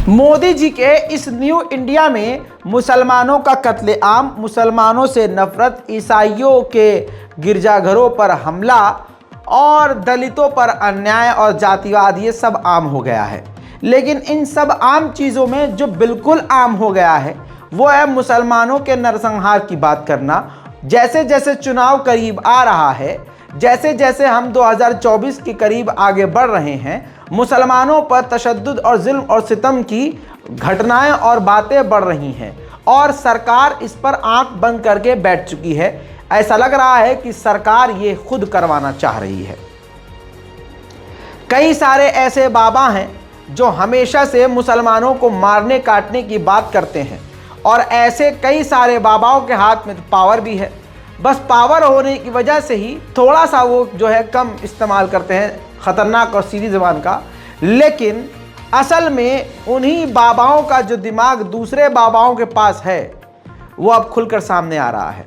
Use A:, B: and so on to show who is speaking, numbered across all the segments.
A: मोदी जी के इस new India में मुसलमानों का कत्लेआम, मुसलमानों से नफरत, ईसाइयों के गिरजाघरों पर हमला और दलितों पर अन्याय और जातिवाद, ये सब आम हो गया है। लेकिन इन सब आम चीज़ों में जो बिल्कुल आम हो गया है वो है मुसलमानों के नरसंहार की बात करना। जैसे जैसे चुनाव करीब आ रहा है, जैसे जैसे हम 2024 के करीब आगे बढ़ रहे हैं, मुसलमानों पर तशद्दुद और जुल्म और सितम की घटनाएं और बातें बढ़ रही हैं और सरकार इस पर आंख बंद करके बैठ चुकी है। ऐसा लग रहा है कि सरकार ये खुद करवाना चाह रही है। कई सारे ऐसे बाबा हैं जो हमेशा से मुसलमानों को मारने काटने की बात करते हैं और ऐसे कई सारे बाबाओं के हाथ में तो पावर भी है। बस पावर होने की वजह से ही थोड़ा सा वो जो है कम इस्तेमाल करते हैं ख़तरनाक और सीधी ज़बान का, लेकिन असल में उन्हीं बाबाओं का जो दिमाग दूसरे बाबाओं के पास है वो अब खुलकर सामने आ रहा है।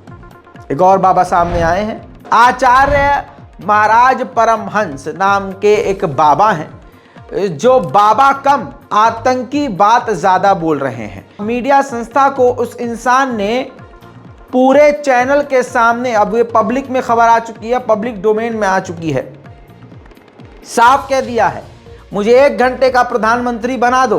A: एक और बाबा सामने आए हैं, आचार्य महाराज परमहंस नाम के एक बाबा हैं जो बाबा कम आतंकी बात ज़्यादा बोल रहे हैं। मीडिया संस्था को उस इंसान ने पूरे चैनल के सामने, अब ये पब्लिक में खबर आ चुकी है, पब्लिक डोमेन में आ चुकी है, साफ कह दिया है मुझे 1 घंटे का प्रधानमंत्री बना दो।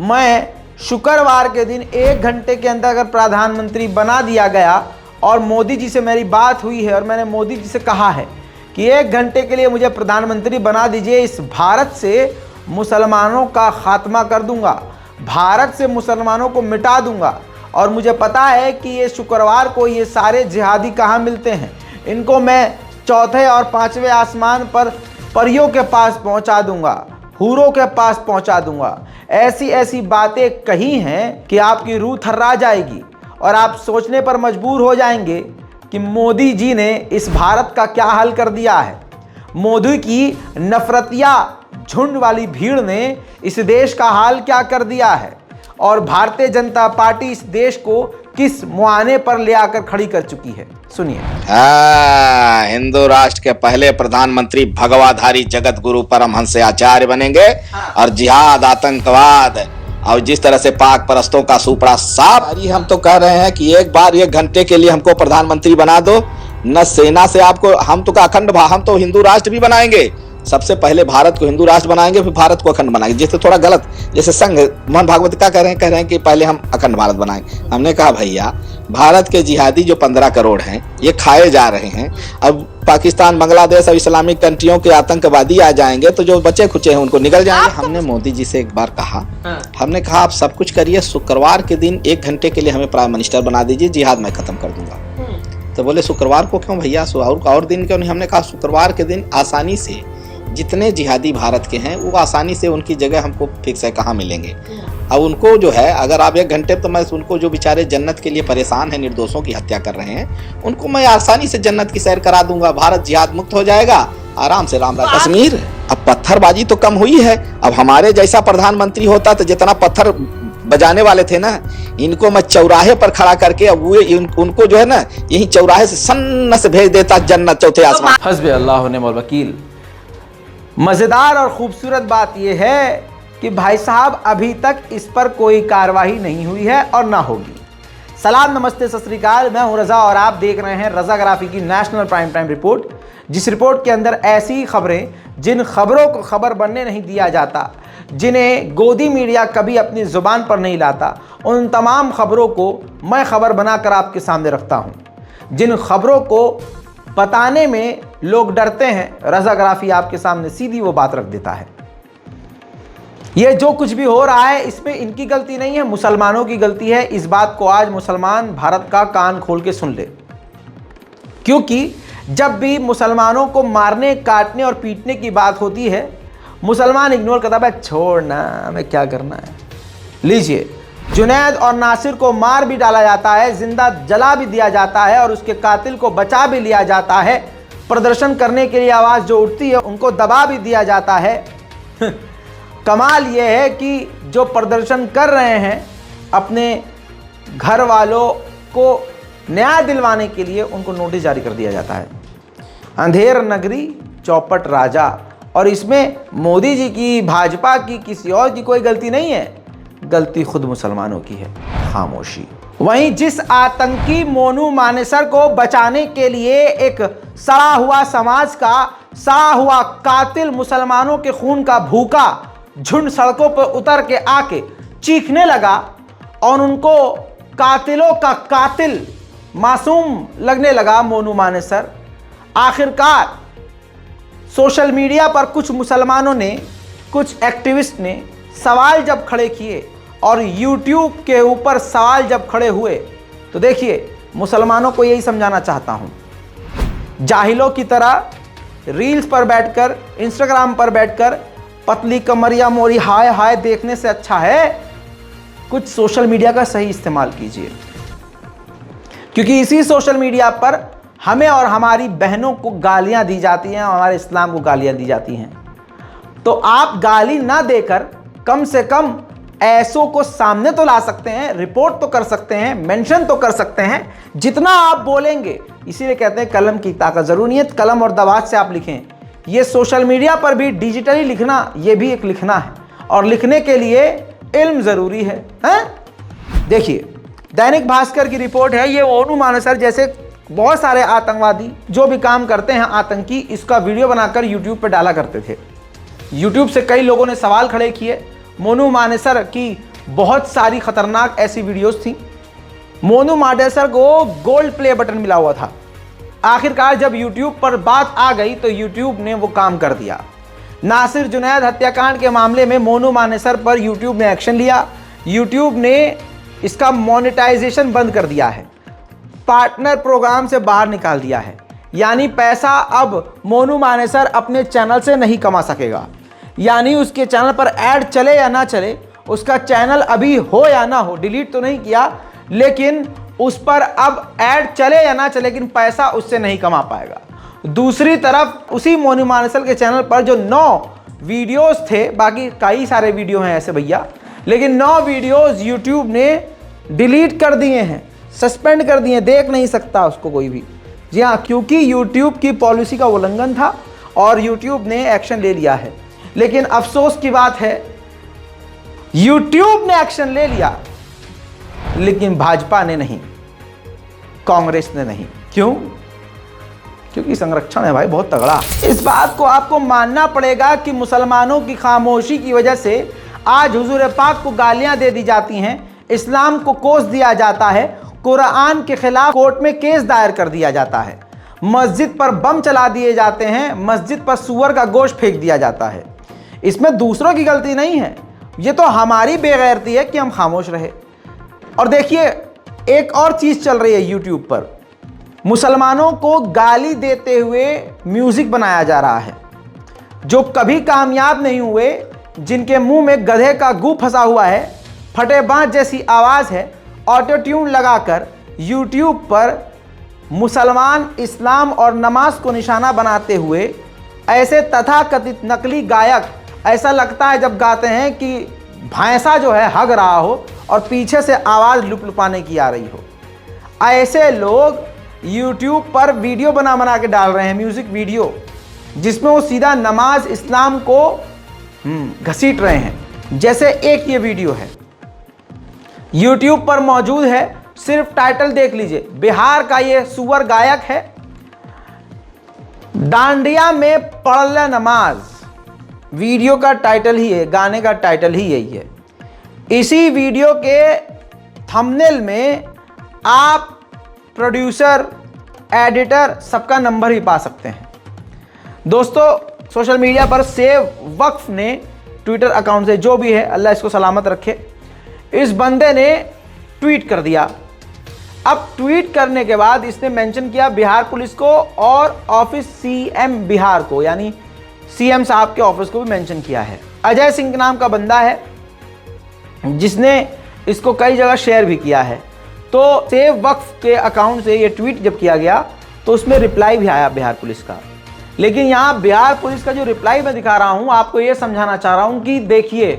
A: मैं शुक्रवार के दिन 1 घंटे के अंदर अगर प्रधानमंत्री बना दिया गया और मोदी जी से मेरी बात हुई है और मैंने मोदी जी से कहा है कि 1 घंटे के लिए मुझे प्रधानमंत्री बना दीजिए, इस भारत से मुसलमानों का खात्मा कर दूंगा, भारत से मुसलमानों को मिटा दूंगा। और मुझे पता है कि ये शुक्रवार को ये सारे जिहादी कहाँ मिलते हैं, इनको मैं 4थे और 5वें आसमान पर परियों के पास पहुंचा दूंगा, हूरों के पास पहुंचा दूंगा। ऐसी ऐसी बातें कही हैं कि आपकी रूह थर्रा जाएगी और आप सोचने पर मजबूर हो जाएंगे कि मोदी जी ने इस भारत का क्या हाल कर दिया है। मोदी की नफरतिया झुंड वाली भीड़ ने इस देश का हाल क्या कर दिया है और भारतीय जनता पार्टी इस देश को किस मुआने पर ले आकर खड़ी कर चुकी है। सुनिए।
B: हिंदू राष्ट्र के पहले प्रधानमंत्री भगवाधारी जगत गुरु परमहंस आचार्य बनेंगे और जिहाद, आतंकवाद और जिस तरह से पाक परस्तों का सुपड़ा साफ, हम तो कह रहे हैं कि एक बार 1 घंटे के लिए हमको प्रधानमंत्री बना दो। न सेना से आपको, हम तो अखंड, हम तो हिंदू राष्ट्र भी बनाएंगे। सबसे पहले भारत को हिंदू राष्ट्र बनाएंगे, फिर भारत को अखंड बनाएंगे। जैसे थोड़ा गलत, जैसे संघ मोहन भागवत क्या कह रहे हैं कि पहले हम अखंड भारत बनाएंगे। हमने कहा भैया, भारत के जिहादी जो 15 करोड़ हैं ये खाए जा रहे हैं। अब पाकिस्तान, बांग्लादेश और इस्लामिक कंट्रियों के आतंकवादी आ जाएंगे तो जो बचे खुचे हैं उनको निकल जाएंगे। हमने मोदी जी से एक बार कहा, हमने कहा आप सब कुछ करिए, शुक्रवार के दिन 1 घंटे के लिए हमें प्राइम मिनिस्टर बना दीजिए, जिहाद मैं खत्म कर दूंगा। तो बोले शुक्रवार को क्यों भैया, और दिन क्यों नहीं? हमने कहा शुक्रवार के दिन आसानी से जितने जिहादी भारत के हैं वो आसानी से उनकी जगह हमको फिक्स है कहाँ मिलेंगे। अब उनको जो है, अगर आप 1 घंटे, तो मैं उनको जो बेचारे जन्नत के लिए परेशान हैं, निर्दोषों की हत्या कर रहे हैं, उनको मैं आसानी से जन्नत की सैर करा दूंगा। भारत जिहाद मुक्त हो जाएगा, आराम से राम राम। कश्मीर अब पत्थरबाजी तो कम हुई है। अब हमारे जैसा प्रधानमंत्री होता तो जितना पत्थर बजाने वाले थे ना, इनको मैं चौराहे पर खड़ा करके अब वो उनको जो है ना यही चौराहे से सन्न से भेज देता जन्नत, चौथे आसमान।
A: हस्बी अल्लाह व निअमल वकील। मज़ेदार और ख़ूबसूरत बात यह है कि भाई साहब अभी तक इस पर कोई कार्रवाई नहीं हुई है और ना होगी। सलाम, नमस्ते, सत श्री अकाल। मैं हूं रज़ा और आप देख रहे हैं रज़ाग्राफी की नेशनल प्राइम टाइम रिपोर्ट, जिस रिपोर्ट के अंदर ऐसी खबरें, जिन खबरों को खबर बनने नहीं दिया जाता, जिन्हें गोदी मीडिया कभी अपनी ज़ुबान पर नहीं लाता, उन तमाम खबरों को मैं खबर बनाकर आपके सामने रखता हूँ। जिन खबरों को बताने में लोग डरते हैं, रज़ाग्राफी आपके सामने सीधी वो बात रख देता है। ये जो कुछ भी हो रहा है इसमें इनकी गलती नहीं है, मुसलमानों की गलती है। इस बात को आज मुसलमान भारत का कान खोल के सुन ले, क्योंकि जब भी मुसलमानों को मारने, काटने और पीटने की बात होती है, मुसलमान इग्नोर करता है, छोड़ना, हमें क्या करना है। लीजिए, जुनैद और नासिर को मार भी डाला जाता है, जिंदा जला भी दिया जाता है और उसके कातिल को बचा भी लिया जाता है। प्रदर्शन करने के लिए आवाज़ जो उठती है उनको दबा भी दिया जाता है। कमाल ये है कि जो प्रदर्शन कर रहे हैं अपने घर वालों को न्याय दिलवाने के लिए उनको नोटिस जारी कर दिया जाता है। अंधेर नगरी चौपट राजा, और इसमें मोदी जी की, भाजपा की, किसी और की कोई गलती नहीं है। गलती खुद मुसलमानों की है, खामोशी। वहीं जिस आतंकी मोनू मानेसर को बचाने के लिए एक सड़ा हुआ समाज का सड़ा हुआ कातिल मुसलमानों के खून का भूखा झुंड सड़कों पर उतर के आके चीखने लगा और उनको कातिलों का कातिल मासूम लगने लगा मोनू मानेसर, आखिरकार सोशल मीडिया पर कुछ मुसलमानों ने, कुछ एक्टिविस्ट ने सवाल जब खड़े किए और YouTube के ऊपर सवाल जब खड़े हुए, तो देखिए मुसलमानों को यही समझाना चाहता हूँ, जाहिलों की तरह रील्स पर बैठकर, इंस्टाग्राम पर बैठकर पतली कमरिया मोरी हाय हाय देखने से अच्छा है कुछ सोशल मीडिया का सही इस्तेमाल कीजिए, क्योंकि इसी सोशल मीडिया पर हमें और हमारी बहनों को गालियां दी जाती हैं, हमारे इस्लाम को गालियां दी जाती हैं। तो आप गाली ना देकर कम से कम ऐसों को सामने तो ला सकते हैं, रिपोर्ट तो कर सकते हैं, मेंशन तो कर सकते हैं, जितना आप बोलेंगे। इसीलिए कहते हैं कलम की ताकत। जरूरी नहीं है कलम और दवात से आप लिखें, ये सोशल मीडिया पर भी डिजिटली लिखना, ये भी एक लिखना है, और लिखने के लिए इल्म ज़रूरी है। देखिए दैनिक भास्कर की रिपोर्ट है, ये मोनू मानेसर जैसे बहुत सारे आतंकवादी जो भी काम करते हैं आतंकी, इसका वीडियो बनाकर यूट्यूब पर डाला करते थे। यूट्यूब से कई लोगों ने सवाल खड़े किए। मोनू मानेसर की बहुत सारी खतरनाक ऐसी वीडियोस थी। मोनू मानेसर को गोल्ड प्ले बटन मिला हुआ था। आखिरकार जब यूट्यूब पर बात आ गई तो यूट्यूब ने वो काम कर दिया। नासिर जुनैद हत्याकांड के मामले में मोनू मानेसर पर यूट्यूब ने एक्शन लिया। यूट्यूब ने इसका मोनेटाइजेशन बंद कर दिया है, पार्टनर प्रोग्राम से बाहर निकाल दिया है, यानी पैसा अब मोनू मानेसर अपने चैनल से नहीं कमा सकेगा। यानी उसके चैनल पर ऐड चले या ना चले, उसका चैनल अभी हो या ना हो, डिलीट तो नहीं किया, लेकिन उस पर अब ऐड चले या ना चले, लेकिन पैसा उससे नहीं कमा पाएगा। दूसरी तरफ उसी मोनू मानेसर के चैनल पर जो 9 वीडियोस थे, बाकी कई सारे वीडियो हैं ऐसे भैया, लेकिन 9 वीडियोस यूट्यूब ने डिलीट कर दिए हैं, सस्पेंड कर दिए, देख नहीं सकता उसको कोई भी। जी हाँ, क्योंकि यूट्यूब की पॉलिसी का उल्लंघन था और यूट्यूब ने एक्शन ले लिया है। लेकिन अफसोस की बात है, यूट्यूब ने एक्शन ले लिया लेकिन भाजपा ने नहीं, कांग्रेस ने नहीं। क्यों? क्योंकि संरक्षण है भाई बहुत तगड़ा। इस बात को आपको मानना पड़ेगा कि मुसलमानों की खामोशी की वजह से आज हुजूर पाक को गालियां दे दी जाती हैं, इस्लाम को कोस दिया जाता है, कुरान के खिलाफ कोर्ट में केस दायर कर दिया जाता है, मस्जिद पर बम चला दिए जाते हैं, मस्जिद पर सूअर का गोश्त फेंक दिया जाता है। इसमें दूसरों की गलती नहीं है, ये तो हमारी बेगैरती है कि हम खामोश रहे। और देखिए एक और चीज़ चल रही है यूट्यूब पर, मुसलमानों को गाली देते हुए म्यूज़िक बनाया जा रहा है। जो कभी कामयाब नहीं हुए, जिनके मुंह में गधे का गू फंसा हुआ है, फटे बाँस जैसी आवाज़ है, ऑटो ट्यून लगाकर यूट्यूब पर मुसलमान, इस्लाम और नमाज को निशाना बनाते हुए ऐसे तथाकथित नकली गायक, ऐसा लगता है जब गाते हैं कि भैंसा जो है हग रहा हो और पीछे से आवाज़ लुपलुपाने की आ रही हो। ऐसे लोग यूट्यूब पर वीडियो बना बना के डाल रहे हैं, म्यूज़िक वीडियो, जिसमें वो सीधा नमाज, इस्लाम को घसीट रहे हैं। जैसे एक ये वीडियो है, यूट्यूब पर मौजूद है, सिर्फ टाइटल देख लीजिए। बिहार का ये सुअर गायक है, डांडिया में पढ़ नमाज, वीडियो का टाइटल ही है, गाने का टाइटल ही यही है। इसी वीडियो के थंबनेल में आप प्रोड्यूसर, एडिटर, सबका नंबर भी पा सकते हैं। दोस्तों सोशल मीडिया पर सेव वक्फ ने ट्विटर अकाउंट से, जो भी है अल्लाह इसको सलामत रखे, इस बंदे ने ट्वीट कर दिया। अब ट्वीट करने के बाद इसने मेंशन किया बिहार पुलिस को और ऑफिस सीएम बिहार को, यानी सीएम साहब के ऑफिस को भी मेंशन किया है। अजय सिंह नाम का बंदा है जिसने इसको कई जगह शेयर भी किया है। तो सेव वक्फ के अकाउंट से ये ट्वीट जब किया गया तो उसमें रिप्लाई भी आया बिहार पुलिस का। लेकिन यहाँ बिहार पुलिस का जो रिप्लाई मैं दिखा रहा हूँ, आपको ये समझाना चाह रहा हूँ कि देखिए,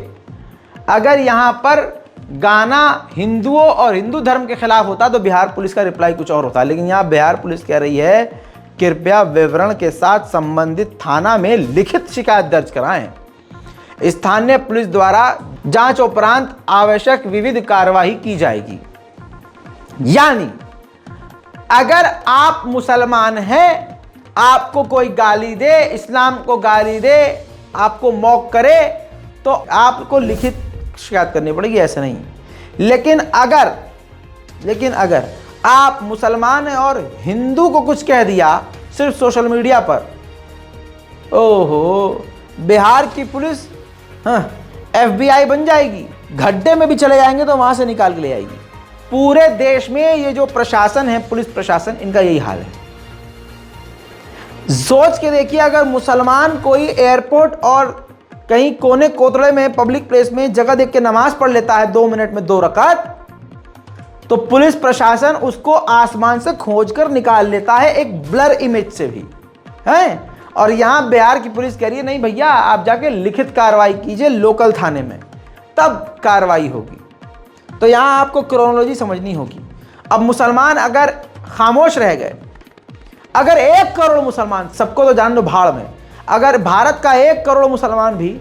A: अगर यहाँ पर गाना हिंदुओं और हिंदू धर्म के खिलाफ होता तो बिहार पुलिस का रिप्लाई कुछ और होता। लेकिन यहाँ बिहार पुलिस कह रही है कृपया विवरण के साथ संबंधित थाना में लिखित शिकायत दर्ज कराएं। स्थानीय पुलिस द्वारा जांच उपरांत आवश्यक विविध कार्यवाही की जाएगी। यानी अगर आप मुसलमान हैं, आपको कोई गाली दे, इस्लाम को गाली दे, आपको मॉक करे, तो आपको लिखित शिकायत करनी पड़ेगी, ऐसा नहीं। लेकिन अगर आप मुसलमान हैं और हिंदू को कुछ कह दिया सिर्फ सोशल मीडिया पर, ओहो, बिहार की पुलिस FBI बन जाएगी, गड्ढे में भी चले जाएंगे तो वहां से निकाल के ले आएगी। पूरे देश में ये जो प्रशासन है, पुलिस प्रशासन, इनका यही हाल है। सोच के देखिए, अगर मुसलमान कोई एयरपोर्ट और कहीं कोने कोतरे में पब्लिक प्लेस में जगह देख के नमाज पढ़ लेता है 2 मिनट में 2 रकात, तो पुलिस प्रशासन उसको आसमान से खोजकर निकाल लेता है, एक ब्लर इमेज से भी है। और यहां बिहार की पुलिस कह रही है नहीं भैया, आप जाके लिखित कार्रवाई कीजिए लोकल थाने में, तब कार्रवाई होगी। तो यहां आपको क्रोनोलॉजी समझनी होगी। अब मुसलमान अगर खामोश रह गए, अगर 1 करोड़ मुसलमान, सबको तो जान लो भाड़ में, अगर भारत का 1 करोड़ मुसलमान भी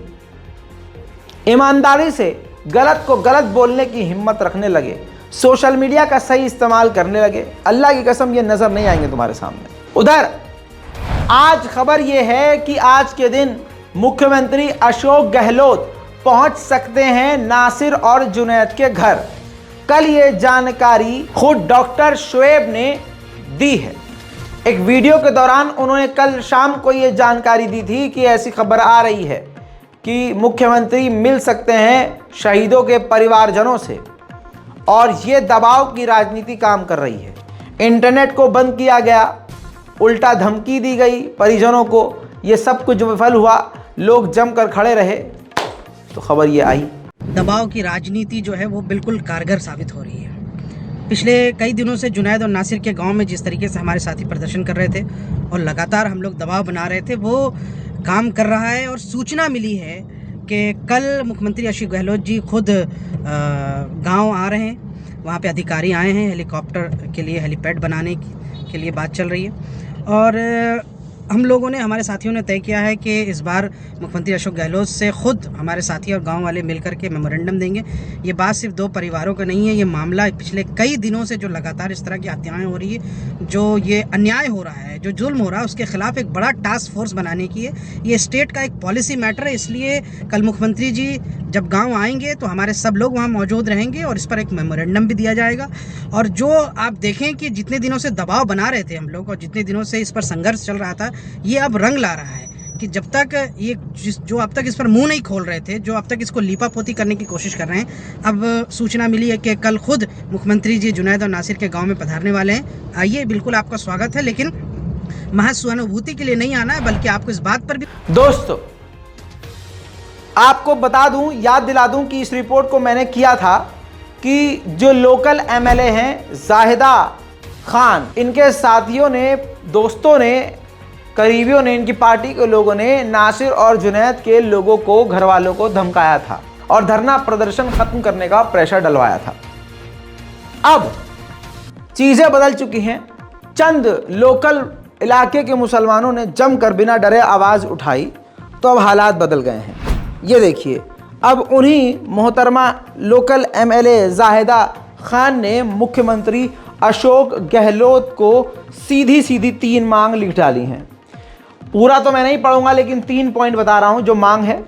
A: ईमानदारी से गलत को गलत बोलने की हिम्मत रखने लगे, सोशल मीडिया का सही इस्तेमाल करने लगे, अल्लाह की कसम ये नजर नहीं आएंगे तुम्हारे सामने। उधर आज खबर यह है कि आज के दिन मुख्यमंत्री अशोक गहलोत पहुंच सकते हैं नासिर और जुनैद के घर। कल ये जानकारी खुद डॉक्टर शुएब ने दी है। एक वीडियो के दौरान उन्होंने कल शाम को ये जानकारी दी थी कि ऐसी खबर आ रही है कि मुख्यमंत्री मिल सकते हैं शहीदों के परिवारजनों से, और ये दबाव की राजनीति काम कर रही है। इंटरनेट को बंद किया गया, उल्टा धमकी दी गई परिजनों को, ये सब कुछ विफल हुआ, लोग जमकर खड़े रहे, तो खबर ये आई।
C: दबाव की राजनीति जो है वो बिल्कुल कारगर साबित हो रही है। पिछले कई दिनों से जुनैद और नासिर के गांव में जिस तरीके से हमारे साथी प्रदर्शन कर रहे थे और लगातार हम लोग दबाव बना रहे थे, वो काम कर रहा है। और सूचना मिली है कि कल मुख्यमंत्री अशोक गहलोत जी खुद गांव आ रहे हैं, वहाँ पे अधिकारी आए हैं, हेलीकॉप्टर के लिए हेलीपैड बनाने के लिए बात चल रही है। और हम लोगों ने, हमारे साथियों ने तय किया है कि इस बार मुख्यमंत्री अशोक गहलोत से खुद हमारे साथी और गांव वाले मिलकर के मेमोरेंडम देंगे। ये बात सिर्फ 2 परिवारों का नहीं है, ये मामला पिछले कई दिनों से जो लगातार इस तरह की हत्याएं हो रही है, जो ये अन्याय हो रहा है, जो जुल्म हो रहा है, उसके खिलाफ एक बड़ा टास्क फोर्स बनाने की है। ये स्टेट का एक पॉलिसी मैटर है, इसलिए कल मुख्यमंत्री जी जब गाँव आएंगे तो हमारे सब लोग वहाँ मौजूद रहेंगे और इस पर एक मेमोरेंडम भी दिया जाएगा। और जो आप देखें कि जितने दिनों से दबाव बना रहे थे हम लोग और जितने दिनों से इस पर संघर्ष चल रहा था, ये अब रंग ला रहा है कि जब तक ये जो अब तक इस पर मुंह नहीं खोल रहे थे, जो अब तक इसको लीपापोती करने की कोशिश कर रहे हैं, अब सूचना मिली है कि कल खुद मुख्यमंत्री जी जुनैद और नासिर के गांव में पधारने वाले हैं। आइए, बिल्कुल आपका स्वागत है, लेकिन महज सहानुभूति के लिए नहीं आना है, बल्कि आपको इस बात पर भी।
A: दोस्तों, आपको बता दूं, याद दिला दूं कि इस रिपोर्ट को मैंने किया था कि जो लोकल MLA हैं जाहिदा खान, इनके साथियों ने, दोस्तों ने, करीबियों ने, इनकी पार्टी के लोगों ने नासिर और जुनैद के लोगों को, घर वालों को धमकाया था और धरना प्रदर्शन खत्म करने का प्रेशर डलवाया था। अब चीजें बदल चुकी हैं। चंद लोकल इलाके के मुसलमानों ने जमकर बिना डरे आवाज उठाई, तो अब हालात बदल गए हैं। ये देखिए, अब उन्हीं मोहतरमा लोकल MLA जाहिदा खान ने मुख्यमंत्री अशोक गहलोत को सीधी सीधी 3 मांग लिख डाली हैं। पूरा तो मैं नहीं पढ़ूंगा, लेकिन 3 पॉइंट बता रहा हूं जो मांग है।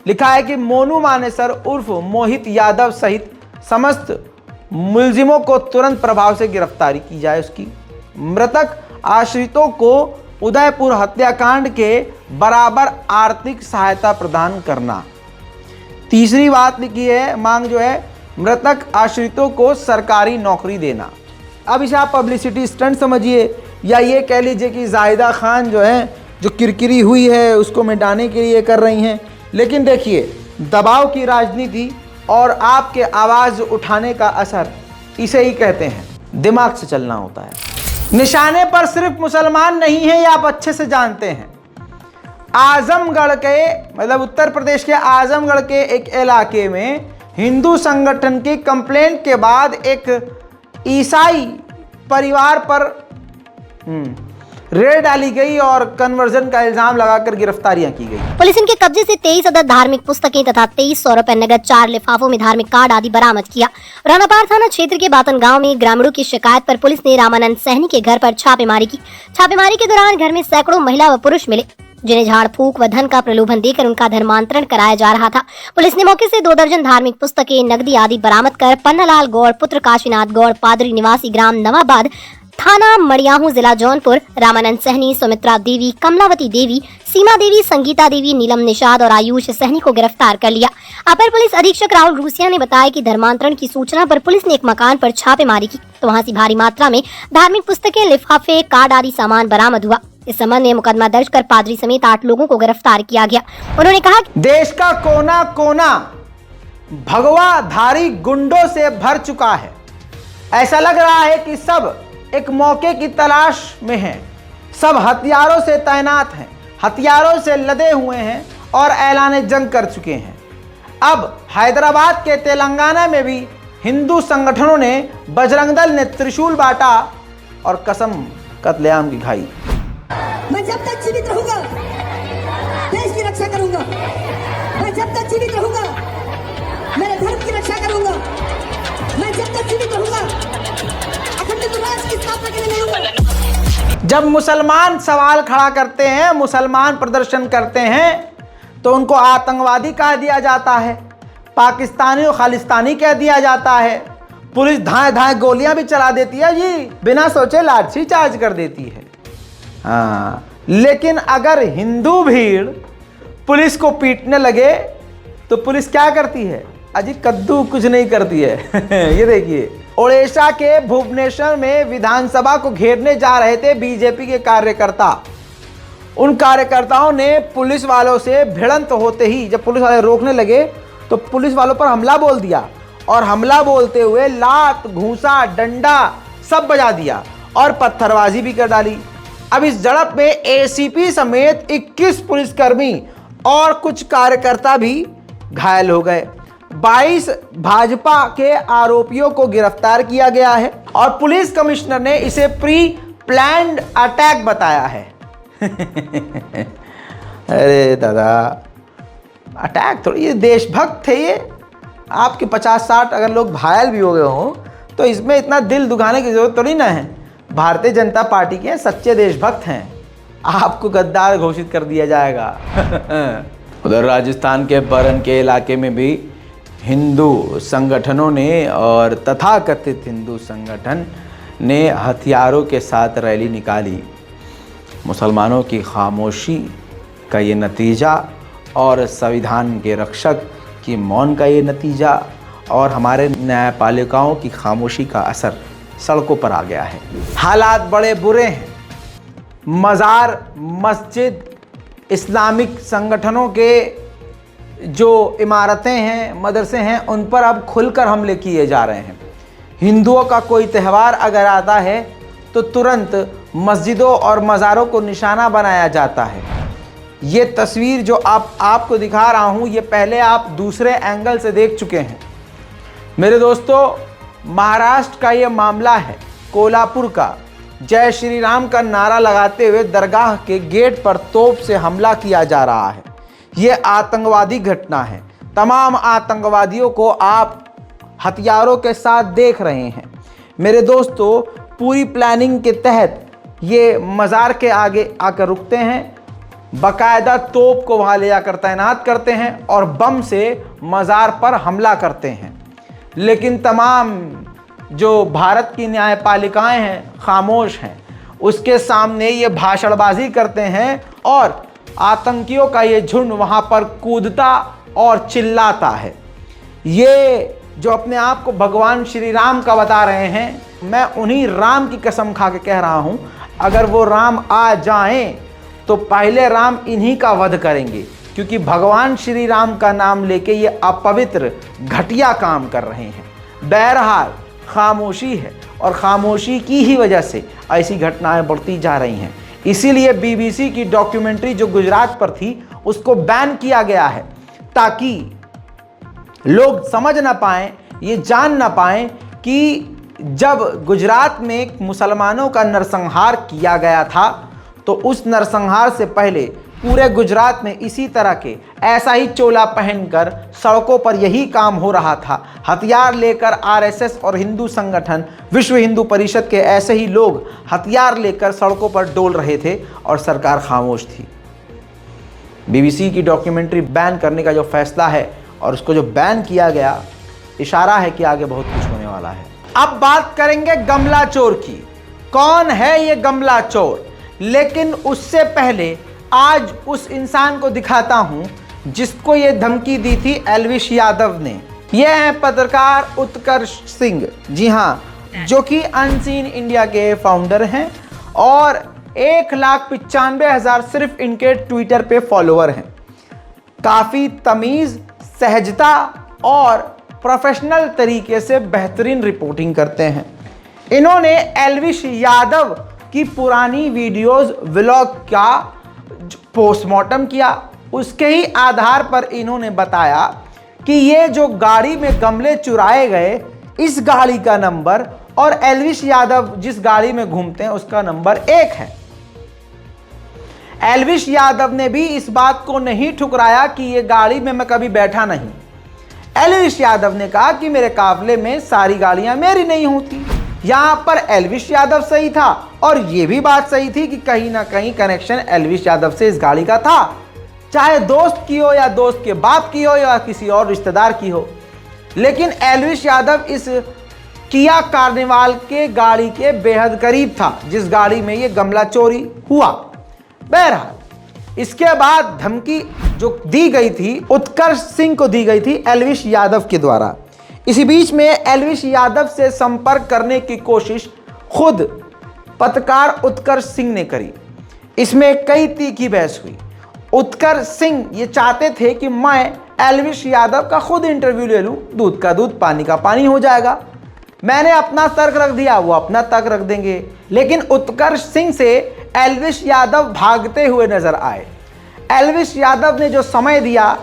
A: लिखा है कि मोनू मानेसर उर्फ मोहित यादव सहित समस्त मुलजिमों को तुरंत प्रभाव से गिरफ्तारी की जाए। उसकी मृतक आश्रितों को उदयपुर हत्याकांड के बराबर आर्थिक सहायता प्रदान करना। तीसरी बात लिखी है, मांग जो है, मृतक आश्रितों को सरकारी नौकरी देना। अब इसे आप पब्लिसिटी स्टंट समझिए, या ये कह लीजिए कि जाहिदा खान जो है, जो किरकिरी हुई है उसको मिटाने के लिए कर रही हैं। लेकिन देखिए, दबाव की राजनीति और आपके आवाज़ उठाने का असर, इसे ही कहते हैं दिमाग से चलना होता है। निशाने पर सिर्फ मुसलमान नहीं है, ये आप अच्छे से जानते हैं। आजमगढ़ के, मतलब उत्तर प्रदेश के आजमगढ़ के एक इलाके में हिंदू संगठन की कंप्लेंट के बाद एक ईसाई परिवार पर रेड डाली गई और कन्वर्जन का इल्जाम लगाकर गिरफ्तारियां की गई।
D: पुलिस इनके कब्जे से 23 अदद धार्मिक पुस्तकें तथा 2300 रुपए नगद, 4 लिफाफों में धार्मिक कार्ड आदि बरामद किया। रानापार थाना क्षेत्र के बातन गांव में ग्रामीणों की शिकायत पर पुलिस ने रामानंद सहनी के घर पर छापेमारी की। छापेमारी के दौरान घर में सैकड़ों महिला व पुरुष मिले, जिन्हें झाड़ फूक व धन का प्रलोभन देकर उनका धर्मांतरण कराया जा रहा था। पुलिस ने मौके से 2 दर्जन धार्मिक पुस्तकें, नकदी आदि बरामद कर पन्नालाल गौड़ पुत्र काशीनाथ गौड़, पादरी निवासी ग्राम नवाबाद, थाना मड़ियाहू, जिला जौनपुर, रामानंद सहनी, सुमित्रा देवी, कमलावती देवी, सीमा देवी, संगीता देवी, नीलम निषाद और आयुष सहनी को गिरफ्तार कर लिया। अपर पुलिस अधीक्षक राहुल रूसिया ने बताया कि धर्मांतरण की सूचना पर पुलिस ने एक मकान पर छापेमारी की, तो वहां से भारी मात्रा में धार्मिक पुस्तकें, लिफाफे, कार्ड आदि सामान बरामद हुआ। इस संबंध में मुकदमा दर्ज कर पादरी समेत 8 लोगों को गिरफ्तार किया गया। उन्होंने कहा कि
A: देश का कोना कोना भगवाधारी गुंडों से भर चुका है। ऐसा लग रहा है कि सब एक मौके की तलाश में हैं, सब हथियारों से तैनात हैं, हथियारों से लदे हुए हैं और ऐलान जंग कर चुके हैं। अब हैदराबाद के तेलंगाना में भी हिंदू संगठनों ने, बजरंग दल ने त्रिशूल बांटा और कसम कत्लेआम की खाई।
E: मैं जब तक जीवित रहूंगा देश की रक्षा करूंगा, मैं जब तक जीवित रहूंगा मेरे धर्म की रक्षा करूंगा, मैं जब तक जीवित रहूंगा अखंड राष्ट्र की स्थापना के लिए लड़ूंगा।
A: जब मुसलमान सवाल खड़ा करते हैं, मुसलमान प्रदर्शन करते हैं, तो उनको आतंकवादी कह दिया जाता है, पाकिस्तानी और खालिस्तानी कह दिया जाता है। पुलिस धाए धाए गोलियां भी चला देती है जी, बिना सोचे लाठी चार्ज कर देती है। हाँ, लेकिन अगर हिंदू भीड़ पुलिस को पीटने लगे तो पुलिस क्या करती है? अजी कद्दू कुछ नहीं करती है। ये देखिए, ओडिशा के भुवनेश्वर में विधानसभा को घेरने जा रहे थे बीजेपी के कार्यकर्ता। उन कार्यकर्ताओं ने पुलिस वालों से भिड़ंत होते ही, जब पुलिस वाले रोकने लगे तो पुलिस वालों पर हमला बोल दिया और हमला बोलते हुए लात, घूंसा, डंडा सब बजा दिया और पत्थरबाजी भी कर डाली। अब इस झड़प में एसीपी समेत 21 पुलिसकर्मी और कुछ कार्यकर्ता भी घायल हो गए। 22 भाजपा के आरोपियों को गिरफ्तार किया गया है और पुलिस कमिश्नर ने इसे प्री प्लान्ड अटैक बताया है। अरे दादा, अटैक थोड़ी, ये देशभक्त थे ये। आपके 50-60 अगर लोग घायल भी हो गए हों तो इसमें इतना दिल दुखाने की जरूरत थोड़ी ना है। भारतीय जनता पार्टी के सच्चे देशभक्त हैं, आपको गद्दार घोषित कर दिया जाएगा। उधर राजस्थान के बरन के इलाके में भी हिंदू संगठनों ने और तथाकथित हिंदू संगठन ने हथियारों के साथ रैली निकाली। मुसलमानों की खामोशी का ये नतीजा और संविधान के रक्षक की मौन का ये नतीजा और हमारे न्यायपालिकाओं की खामोशी का असर सड़कों पर आ गया है। हालात बड़े बुरे हैं। मज़ार, मस्जिद, इस्लामिक संगठनों के जो इमारतें हैं, मदरसे हैं, उन पर अब खुलकर हमले किए जा रहे हैं। हिंदुओं का कोई त्यौहार अगर आता है तो तुरंत मस्जिदों और मज़ारों को निशाना बनाया जाता है। ये तस्वीर जो आपको दिखा रहा हूँ, ये पहले आप दूसरे एंगल से देख चुके हैं। मेरे दोस्तों, महाराष्ट्र का ये मामला है, कोल्हापुर का। जय श्री राम का नारा लगाते हुए दरगाह के गेट पर तोप से हमला किया जा रहा है। ये आतंकवादी घटना है। तमाम आतंकवादियों को आप हथियारों के साथ देख रहे हैं। मेरे दोस्तों, पूरी प्लानिंग के तहत ये मज़ार के आगे आकर रुकते हैं, बाकायदा तोप को वहाँ ले जाकर तैनात करते हैं और बम से मज़ार पर हमला करते हैं। लेकिन तमाम जो भारत की न्यायपालिकाएं हैं खामोश हैं, उसके सामने ये भाषणबाजी करते हैं और आतंकियों का ये झुंड वहाँ पर कूदता और चिल्लाता है। ये जो अपने आप को भगवान श्री राम का बता रहे हैं, मैं उन्हीं राम की कसम खा के कह रहा हूँ, अगर वो राम आ जाएं तो पहले राम इन्हीं का वध करेंगे, क्योंकि भगवान श्री राम का नाम लेके ये अपवित्र घटिया काम कर रहे हैं। बहरहाल खामोशी है और खामोशी की ही वजह से ऐसी घटनाएं बढ़ती जा रही हैं। इसीलिए बीबीसी की डॉक्यूमेंट्री जो गुजरात पर थी उसको बैन किया गया है, ताकि लोग समझ ना पाएं, ये जान ना पाएं कि जब गुजरात में मुसलमानों का नरसंहार किया गया था तो उस नरसंहार से पहले पूरे गुजरात में इसी तरह के ऐसा ही चोला पहनकर सड़कों पर यही काम हो रहा था। हथियार लेकर आरएसएस और हिंदू संगठन विश्व हिंदू परिषद के ऐसे ही लोग हथियार लेकर सड़कों पर डोल रहे थे और सरकार खामोश थी। बीबीसी की डॉक्यूमेंट्री बैन करने का जो फैसला है और उसको जो बैन किया गया, इशारा है कि आगे बहुत कुछ होने वाला है। अब बात करेंगे गमला चोर की। कौन है ये गमला चोर? लेकिन उससे पहले आज उस इंसान को दिखाता हूं जिसको ये धमकी दी थी एल्विश यादव ने। ये है पत्रकार उत्कर्ष सिंह, जी हाँ, जो कि अनसीन इंडिया के फाउंडर हैं और 1,95,000 सिर्फ इनके ट्विटर पे फॉलोअर हैं। काफ़ी तमीज़, सहजता और प्रोफेशनल तरीके से बेहतरीन रिपोर्टिंग करते हैं। इन्होंने एल्विश यादव की पुरानी वीडियोस, व्लॉग का पोस्टमार्टम किया। उसके ही आधार पर इन्होंने बताया कि ये जो गाड़ी में गमले चुराए गए, इस गाड़ी का नंबर और एल्विश यादव जिस गाड़ी में घूमते हैं उसका नंबर 1 है। एल्विश यादव ने भी इस बात को नहीं ठुकराया कि ये गाड़ी में मैं कभी बैठा नहीं। एल्विश यादव ने कहा कि मेरे काफिले में सारी गाड़ियां मेरी नहीं होती। यहां पर एल्विश यादव सही था और यह भी बात सही थी कि कहीं ना कहीं कनेक्शन एल्विश यादव से इस गाड़ी का था, चाहे दोस्त की हो या दोस्त के बाप की हो या किसी और रिश्तेदार की हो। लेकिन एल्विश यादव इस किया कार्निवाल के गाड़ी के बेहद करीब था जिस गाड़ी में ये गमला चोरी हुआ। बहरहाल इसके बाद धमकी जो दी गई थी उत्कर्ष सिंह को दी गई थी एल्विश यादव के द्वारा। इसी बीच में एल्विश यादव से संपर्क करने की कोशिश खुद पत्रकार उत्कर्ष सिंह ने करी। इसमें कई तीखी बहस हुई। उत्कर्ष सिंह ये चाहते थे कि मैं एल्विश यादव का खुद इंटरव्यू ले लूं, दूध का दूध पानी का पानी हो जाएगा। मैंने अपना तर्क रख दिया, वो अपना तर्क रख देंगे। लेकिन उत्कर्ष सिंह से एल्विश यादव भागते हुए नजर आए। एल्विश यादव ने जो समय दिया,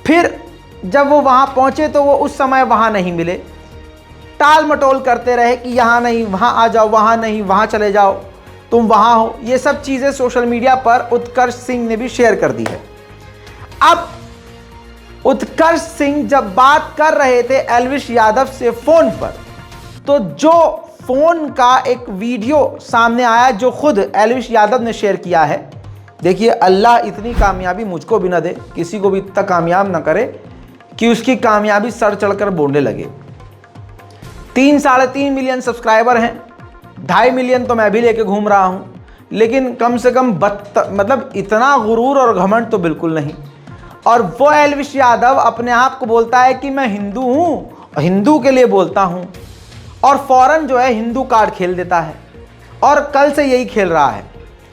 A: फिर जब वो वहां पहुंचे तो वो उस समय वहां नहीं मिले। टाल मटोल करते रहे कि यहाँ नहीं, वहां आ जाओ, वहां नहीं, वहां चले जाओ, तुम वहां हो। ये सब चीजें सोशल मीडिया पर उत्कर्ष सिंह ने भी शेयर कर दी है। अब उत्कर्ष सिंह जब बात कर रहे थे एल्विश यादव से फोन पर, तो जो फोन का एक वीडियो सामने आया जो खुद एल्विश यादव ने शेयर किया है। देखिए, अल्लाह इतनी कामयाबी मुझको भी ना दे, किसी को भी इतना कामयाब ना करे कि उसकी कामयाबी सर चढ़कर बोलने लगे। 3-3.5 मिलियन सब्सक्राइबर हैं, 2.5 मिलियन तो मैं भी लेके घूम रहा हूं, लेकिन कम से कम मतलब इतना गुरूर और घमंड तो बिल्कुल नहीं। और वो एल्विश यादव अपने आप को बोलता है कि मैं हिंदू हूं, हिंदू के लिए बोलता हूं, और फौरन जो है हिंदू कार्ड खेल देता है और कल से यही खेल रहा है।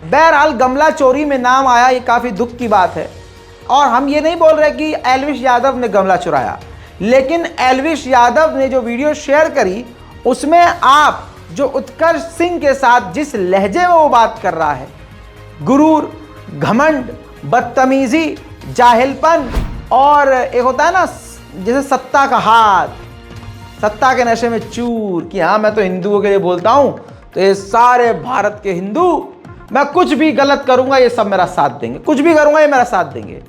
A: बहरहाल गमला चोरी में नाम आया, ये काफ़ी दुख की बात है। और हम ये नहीं बोल रहे कि एल्विश यादव ने गमला चुराया, लेकिन एल्विश यादव ने जो वीडियो शेयर करी उसमें आप जो उत्कर्ष सिंह के साथ जिस लहजे में वो बात कर रहा है, गुरूर, घमंड, बदतमीजी, जाहिलपन और एक होता है ना जैसे सत्ता का हाथ, सत्ता के नशे में चूर कि हाँ मैं तो हिंदुओं के लिए बोलता हूँ, तो ये सारे भारत के हिंदू, मैं कुछ भी गलत करूँगा ये सब मेरा साथ देंगे, कुछ भी करूँगा ये मेरा साथ देंगे।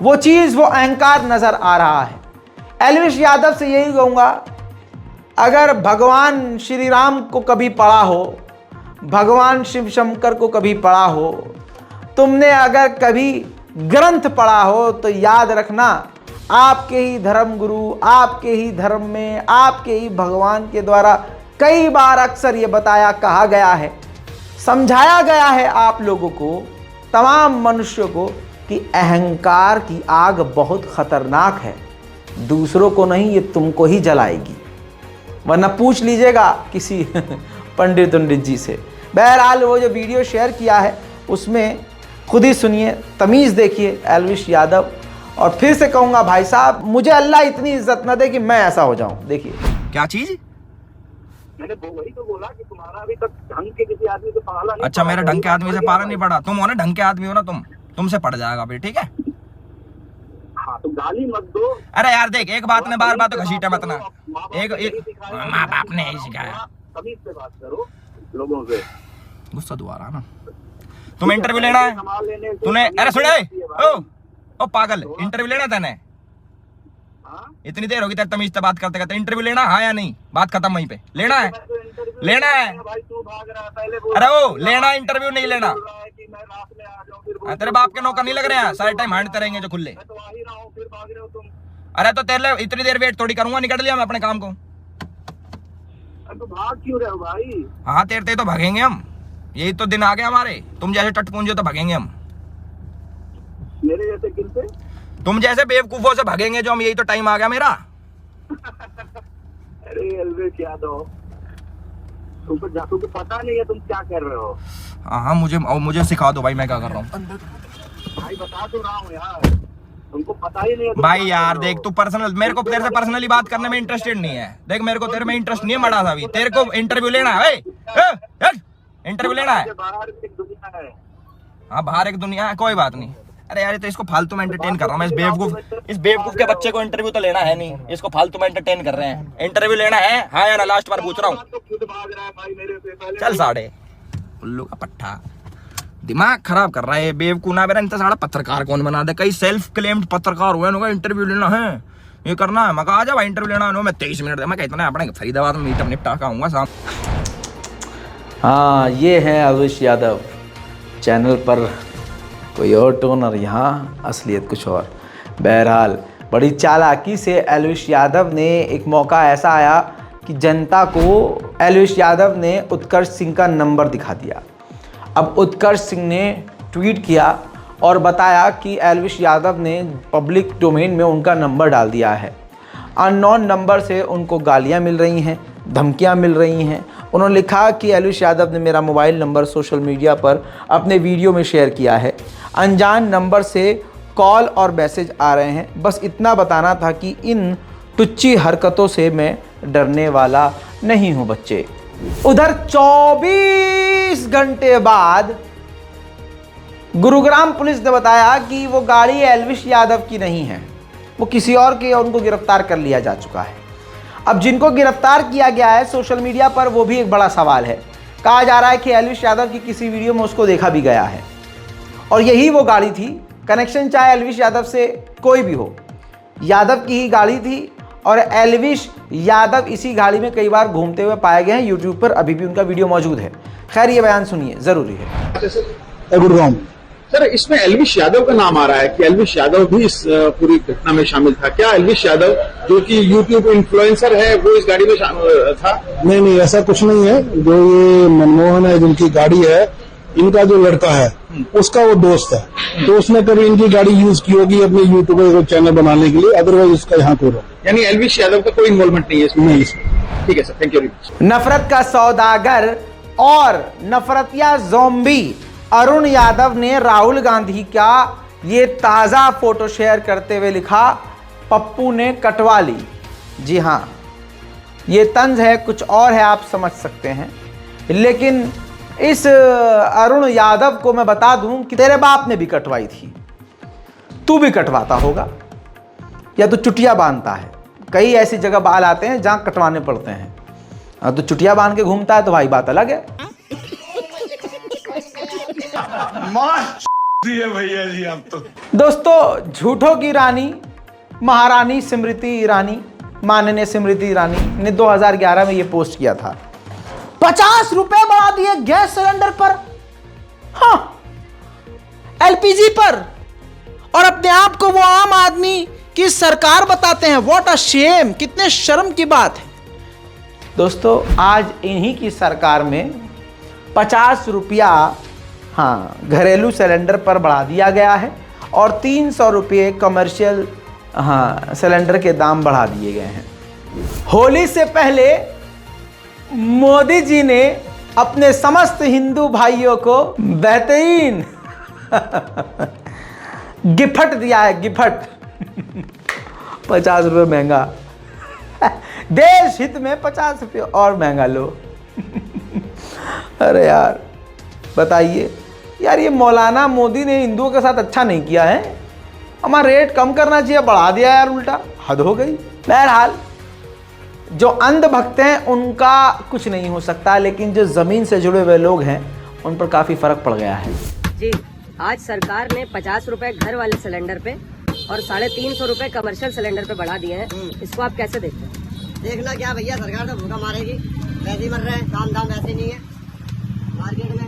A: वो चीज़, वो अहंकार नज़र आ रहा है। एल्विश यादव से यही कहूँगा, अगर भगवान श्री राम को कभी पढ़ा हो, भगवान शिव शंकर को कभी पढ़ा हो, तुमने अगर कभी ग्रंथ पढ़ा हो, तो याद रखना आपके ही धर्म गुरु, आपके ही धर्म में, आपके ही भगवान के द्वारा कई बार अक्सर ये बताया, कहा गया है, समझाया गया है आप लोगों को, तमाम मनुष्यों को, कि अहंकार की आग बहुत खतरनाक है, दूसरों को नहीं ये तुमको ही जलाएगी। वरना पूछ लीजिएगा किसी पंडित जी से। बहरहाल वो जो वीडियो शेयर किया है उसमें खुद ही सुनिए, तमीज़ देखिए एल्विश यादव। और फिर से कहूँगा भाई साहब, मुझे अल्लाह इतनी इज्जत न दे कि मैं ऐसा हो जाऊँ। देखिए
F: क्या चीज,
G: मैंने वही तो बोला कि तुम्हारा अभी तक ढंग के किसी आदमी से पाला नहीं।
F: अच्छा, मेरा ढंग के आदमी से पाला नहीं पड़ा, तुम हो ना ढंग के आदमी हो ना, तुमसे पड़ जाएगा भाई, ठीक है।
G: हाँ तो गाली मत दो।
F: अरे यार देख, एक बात में बार बार तो घसीटा मत ना। माँ बाप ने यही सिखाया।
G: तमीज से बात करो लोगों से।
F: गुस्सा दोबारा ना, तुम्हें इंटरव्यू लेना है? तूने अरे सुने ओ पागल, इंटरव्यू लेना तेने? इतनी देर होगी तेरे तमीज से बात करते करते। इंटरव्यू लेना हाँ या नहीं? बात खत्म वहीं पे। लेना है? लेना है? अरे ओ लेना इंटरव्यू नहीं लेना? तेरे बाप के नौकर नहीं लग रहे हैं, सारे टाइम हांडते रहेंगे जो खुले। अरे तो तेरे लिए इतनी देर वेट थोड़ी करूंगा, निकल लिया मैं अपने काम को।
G: तो भाग क्यों रहे हो भाई?
F: हाँ तेरे तो भागेंगे हम, यही तो दिन आ गए हमारे। तुम जैसे टटपूंजे तो भागेंगे हम।
G: मेरे जैसे किन से?
F: तुम जैसे बेवकूफों से भागेंगे जो हम, यही तो टाइम आ गया मेरा।
G: अरे अलवेश यादव, तुमको पता नहीं है तुम क्या कर रहे हो।
F: हाँ मुझे सिखा दो भाई, मैं क्या कर रहा हूँ।
G: भाई बता तो रहा हूँ यार, तुमको पता ही नहीं है
F: भाई यार देख, तू पर्सनल, मेरे को तेरे से पर्सनली बात करने में इंटरेस्टेड नहीं है। देख मेरे को तेरे में इंटरेस्ट नहीं है बड़ा सा भी। तेरे को इंटरव्यू लेना है? इंटरव्यू लेना है?
G: बाहर एक दुनिया है।
F: हाँ बाहर एक दुनिया है, कोई बात नहीं। अरे यार तो इसको फालतू में एंटरटेन कर रहा हूँ मैं। इस बेवकूफ के बच्चे को इंटरव्यू तो लेना है नहीं, इसको फालतू में एंटरटेन कर रहे हैं। इंटरव्यू लेना है हाँ या ना? लास्ट बार पूछ रहा हूँ। चल साढ़े उल्लू का पट्टा, दिमाग खराब कर रहा है बेवकूफ ना। मेरा इतना सारा पत्रकार कौन बना दे? कई सेल्फ क्लेम्ड पत्रकार हुए ना, इंटरव्यू लेना है, ये करना है। मैं कहा आजा भाई इंटरव्यू लेना है। मैं 23 मिनट मैं कहता अपने फरीदाबाद में मीटअप निपटा के आऊंगा शाम।
A: हाँ ये है अलवेश यादव, चैनल पर कोई और टोन और यहाँ असलियत कुछ और। बहरहाल बड़ी चालाकी से अलवेश यादव ने, एक मौका ऐसा आया कि जनता को अलवेश यादव ने उत्कर्ष सिंह का नंबर दिखा दिया। अब उत्कर्ष सिंह ने ट्वीट किया और बताया कि अलवेश यादव ने पब्लिक डोमेन में उनका नंबर डाल दिया है। अननोन नंबर से उनको गालियां मिल रही हैं, धमकियां मिल रही हैं। उन्होंने लिखा कि अलवेश यादव ने मेरा मोबाइल नंबर सोशल मीडिया पर अपने वीडियो में शेयर किया है। अनजान नंबर से कॉल और मैसेज आ रहे हैं। बस इतना बताना था कि इन टुच्ची हरकतों से मैं डरने वाला नहीं हूं बच्चे। उधर 24 घंटे बाद गुरुग्राम पुलिस ने बताया कि वो गाड़ी अलवेश यादव की नहीं है, वो किसी और की, और उनको गिरफ्तार कर लिया जा चुका है। अब जिनको गिरफ्तार किया गया है सोशल मीडिया पर, वो भी एक बड़ा सवाल है। कहा जा रहा है कि अलवेश यादव की किसी वीडियो में उसको देखा भी गया है और यही वो गाड़ी थी। कनेक्शन चाहे अलवेश यादव से कोई भी हो, यादव की ही गाड़ी थी और अलवेश यादव इसी गाड़ी में कई बार घूमते हुए पाए गए हैं। यूट्यूब पर अभी भी उनका वीडियो मौजूद है। खैर ये बयान सुनिए, जरूरी है।
H: गुड़गांव सर, इसमें अलवेश यादव का नाम आ रहा है कि अलवेश यादव भी इस पूरी घटना में शामिल था। क्या अलवेश यादव जो कि यूट्यूब इन्फ्लुएंसर है वो इस गाड़ी में शामिल था?
I: नहीं, ऐसा कुछ नहीं है। जो ये मनमोहन है जिनकी गाड़ी है, इनका जो लड़का है उसका वो दोस्त है। दोस्त ने कभी इनकी गाड़ी यूज की होगी अपने यूट्यूब को चैनल बनाने के लिए, अदरवाइज उसका यहाँ कोई रोक।
H: यानी अलवेश यादव का कोई इन्वॉल्वमेंट नहीं है इसमें? नहीं इसमें। ठीक है सर, थैंक यू।
A: नफरत का सौदागर और नफरतिया ज़ॉम्बी अरुण यादव ने राहुल गांधी का ये ताज़ा फोटो शेयर करते हुए लिखा, पप्पू ने कटवा ली। जी हाँ, ये तंज है, कुछ और है, आप समझ सकते हैं। लेकिन इस अरुण यादव को मैं बता दूं कि तेरे बाप ने भी कटवाई थी, तू भी कटवाता होगा या तो चुटिया बांधता है। कई ऐसी जगह बाल आते हैं जहां कटवाने पड़ते हैं। तो चुटिया बांध के घूमता है तो भाई बात अलग है।
I: भैया जी आप तो।
A: दोस्तों, झूठों की रानी महारानी स्मृति ईरानी, माननीय स्मृति ईरानी ने 2011 में ये पोस्ट किया था, 50 रुपए बढ़ा दिए गैस सिलेंडर पर, हाँ एलपीजी पर, और अपने आप को वो आम आदमी की सरकार बताते हैं। व्हाट अ शेम, कितने शर्म की बात है। दोस्तों, आज इन्हीं की सरकार में 50 रुपया हाँ घरेलू सिलेंडर पर बढ़ा दिया गया है और 300 रुपये कमर्शियल हाँ सिलेंडर के दाम बढ़ा दिए गए हैं। होली से पहले मोदी जी ने अपने समस्त हिंदू भाइयों को बेहतरीन गिफ्ट दिया है, गिफ्ट 50 रुपये महंगा, देश हित में 50 रुपये और महंगा लो। अरे यार बताइए यार, ये मौलाना मोदी ने हिंदुओं के साथ अच्छा नहीं किया है। हमारा रेट कम करना चाहिए, बढ़ा दिया यार, उल्टा हद हो गई। बहरहाल जो अंधभक्त हैं उनका कुछ नहीं हो सकता, लेकिन जो ज़मीन से जुड़े हुए लोग हैं उन पर काफ़ी फ़र्क पड़ गया है।
J: जी, आज सरकार ने 50 रुपए घर वाले सिलेंडर पे और 350 रुपए कमर्शियल सिलेंडर पे बढ़ा दिए हैं। इसको आप कैसे देखते हैं?
E: देखना क्या भैया, सरकार तो भूखा मारेगी, वैसे ही मर रहे हैं, काम दाम वैसे नहीं है। मार्केट में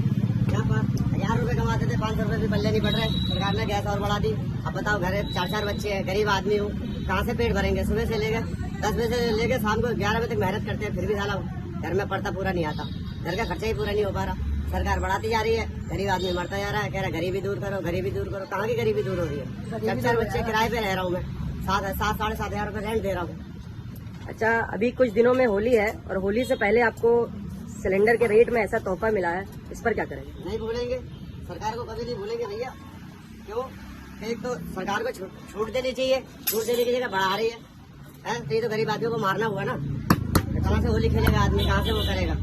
E: यहाँ पर 1000 रुपए कमाते थे, 500 रुपए भी पल्ले नहीं पड़ रहे। सरकार ने गैस और बढ़ा दी। अब बताओ, घर 4 बच्चे हैं, गरीब आदमी हूँ, कहाँ से पेट भरेंगे? सुबह से लेकर 10 बजे से लेकर शाम को 11 बजे तक मेहनत करते हैं, फिर भी साला घर में पड़ता पूरा नहीं आता, घर का खर्चा ही पूरा नहीं हो पा रहा। सरकार बढ़ाती जा रही है, गरीब आदमी मरता जा रहा है, कह रहा है गरीबी दूर करो, गरीबी दूर करो। कहाँ की गरीबी दूर हो रही है? 4 बच्चे किराए पे रह रहा हूँ मैं, 7,000 साढ़े 7,000 रुपए रेंट दे रहा हूँ।
J: अच्छा, अभी कुछ दिनों में होली है और होली से पहले आपको सिलेंडर के रेट में ऐसा तोहफा मिला है, इस पर क्या करेंगे?
E: नहीं भूलेंगे, सरकार को कभी नहीं भूलेंगे भैया। क्यों? एक तो सरकार को छूट देनी चाहिए, छूट देने की जगह बढ़ा रही है। तो ये तो गरीब आदमियों को मारना हुआ ना। कहाँ से होली खेलेगा आदमी, कहाँ से वो करेगा?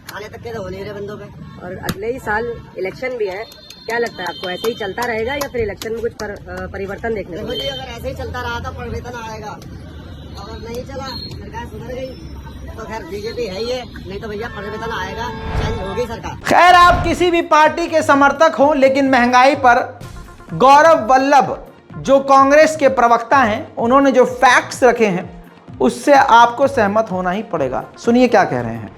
E: खाने तक के तो हो नहीं रहे बंदों पे।
J: और अगले ही साल इलेक्शन भी है, क्या लगता है आपको, ऐसे ही चलता रहेगा या फिर इलेक्शन में कुछ परिवर्तन देखने को
E: देखो जी, अगर ऐसे ही चलता रहा तो परिवर्तन आएगा, अगर नहीं चला, सरकार सुधर गई तो खैर बीजेपी है ही है, नहीं तो भैया परिवर्तन आएगा, चेंज होगी सरकार।
A: खैर, आप किसी भी पार्टी के समर्थक हो, लेकिन महंगाई पर गौरव वल्लभ जो कांग्रेस के प्रवक्ता हैं, उन्होंने जो फैक्ट्स रखे हैं उससे आपको सहमत होना ही पड़ेगा। सुनिए क्या कह रहे हैं।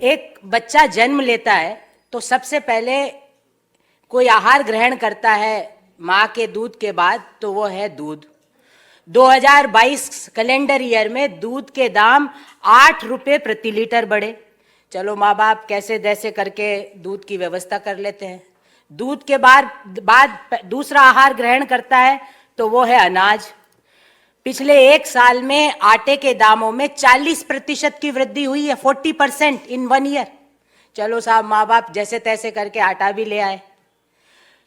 K: एक बच्चा जन्म लेता है तो सबसे पहले कोई आहार ग्रहण करता है माँ के दूध के बाद, तो वो है दूध। 2022 कैलेंडर ईयर में दूध के दाम 8 रुपये प्रति लीटर बढ़े। चलो, माँ बाप कैसे जैसे करके दूध की व्यवस्था कर लेते हैं। दूध के बाद दूसरा आहार ग्रहण करता है तो वो है अनाज। पिछले 1 साल में आटे के दामों में 40% की वृद्धि हुई है, 40% इन 1 ईयर। चलो साहब, माँ बाप जैसे तैसे करके आटा भी ले आए।